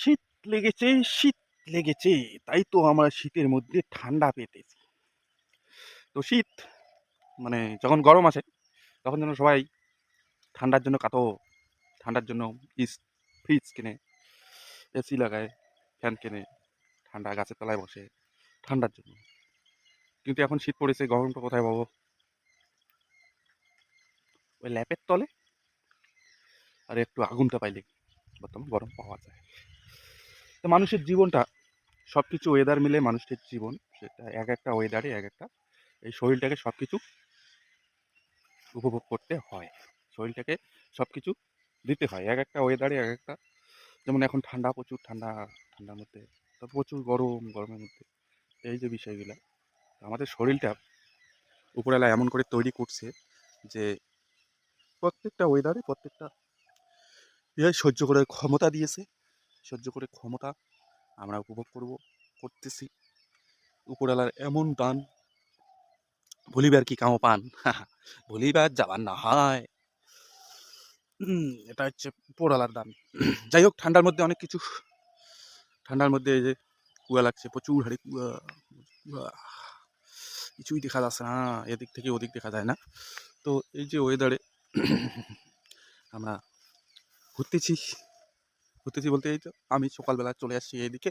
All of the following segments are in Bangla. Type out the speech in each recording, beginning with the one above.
শীত লেগেছে, শীত লেগেছে। তাই তো আমরা শীতের মধ্যে ঠান্ডা পেতেছি। তো শীত মানে যখন গরম আসে তখন যেন সবাই ঠান্ডার জন্য কাতো, ঠান্ডার জন্য ফ্রিজ কিনে, এসি লাগায়, ফ্যান কেনে, ঠান্ডা গাছের তলায় বসে ঠান্ডার জন্য। কিন্তু এখন শীত পড়েছে, গরমটা কোথায় পাবো? ওই ল্যাপের তলে আর একটু আগুনটা পাইলে বর্তমান গরম পাওয়া যায়। তো মানুষের জীবনটা সব কিছু ওয়েদার মিলে মানুষের জীবন, সেটা এক একটা ওয়েদারে এক একটা এই শরীরটাকে সব কিছু উপভোগ করতে হয়, শরীরটাকে সব কিছু দিতে হয় এক একটা ওয়েদারে এক একটা। যেমন এখন ঠান্ডা, প্রচুর ঠান্ডা, ঠান্ডার মধ্যে তো প্রচুর গরম, গরমের মধ্যে এই যে বিষয়গুলো আমাদের শরীরটা উপরওয়ালা এমন করে তৈরি করছে যে প্রত্যেকটা ওয়েদারে প্রত্যেকটা সহ্য করার ক্ষমতা দিয়েছে। সহ্য করে ক্ষমতা আমরা উপভোগ করতেছি। উপরওয়ালার এমন দান ভুলিবার কি কামো পান, ভুলিবার যাবার না হয়। এটা হচ্ছে উপরওয়ালার দান। যাই হোক, ঠান্ডার মধ্যে অনেক কিছু, ঠান্ডার মধ্যে এই যে কুয়া লাগছে, প্রচুর হারে কুয়া, কুয়া, কিছুই দেখা যাচ্ছে না, এদিক থেকে ওদিক দেখা যায় না। তো এই যে ওয়েদারে আমরা ঘুরতেছি, ঘুরতেছি বলতে এই তো আমি সকালবেলা চলে আসছি এইদিকে,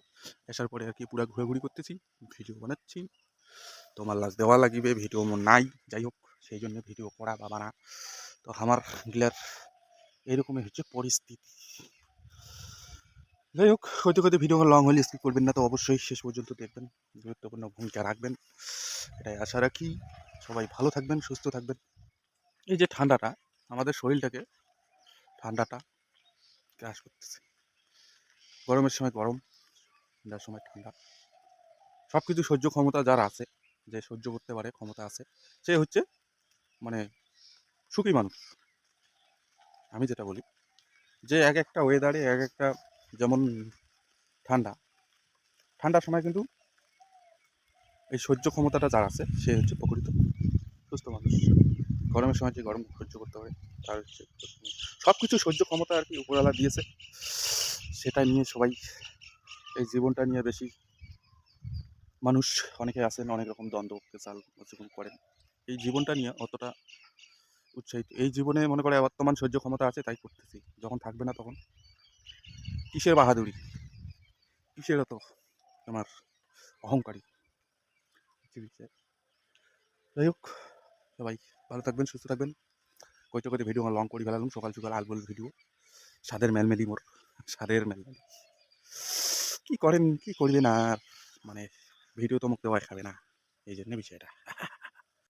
আসার পরে আর কি পুরা ঘোরাঘুরি করতেছি, ভিডিও বানাচ্ছি। তোমার লাজ দেওয়া লাগিবে, ভিডিও নাই, যাই হোক সেই জন্য ভিডিও করা বা বানা। তো আমার গিলার এইরকমই হচ্ছে পরিস্থিতি। যাই হোক, হয়তো হয়তো ভিডিও লং হলে স্কিপ করবেন না, তো অবশ্যই শেষ পর্যন্ত দেখবেন, গুরুত্বপূর্ণ ভূমিকা রাখবেন, এটাই আশা রাখি। সবাই ভালো থাকবেন, সুস্থ থাকবেন। এই যে ঠান্ডাটা আমাদের শরীরটাকে, ঠান্ডাটা গ্রাস করতেছে। গরমের সময় গরম, ঠান্ডার সময় ঠান্ডা। সব কিছু সহ্য ক্ষমতা যার আছে, যে সহ্য করতে পারে ক্ষমতা আছে, সে হচ্ছে মানে সুখী মানুষ। আমি যেটা বলি যে এক একটা ওয়েদারে এক একটা, যেমন ঠান্ডা, ঠান্ডার সময় কিন্তু এই সহ্য ক্ষমতাটা যার আছে সে হচ্ছে প্রকৃত সুস্থ মানুষ। গরমের সময় যে গরম সহ্য করতে পারে তার হচ্ছে সব কিছু সহ্য ক্ষমতা আর কি উপরওয়ালা দিয়েছে। সেটা নিয়ে সবাই এই জীবনটা নিয়ে বেশি মানুষ, অনেকে আছেন অনেক রকম দ্বন্দ্ব পেশাল জীবন করেন, এই জীবনটা নিয়ে অতটা উৎসাহিত। এই জীবনে মনে করে বর্তমান সহ্য ক্ষমতা আছে তাই করতেছি, যখন থাকবে না তখন কিসের বাহাদুরি, কিসের অত তোমার অহংকারী বিষয়। যাই হোক, সবাই ভালো থাকবেন, সুস্থ থাকবেন। কইতে কইতে ভিডিও লং করে ফেলালাম, সকাল সকাল আলবল ভিডিও, স্বাদের মেলমেলি মোর, স্বাদের মেলমেলি। কি করেন, কি করবেন আর, মানে ভিডিও তো মুখ দেওয়া খাবে না, এই জন্য বিষয়টা।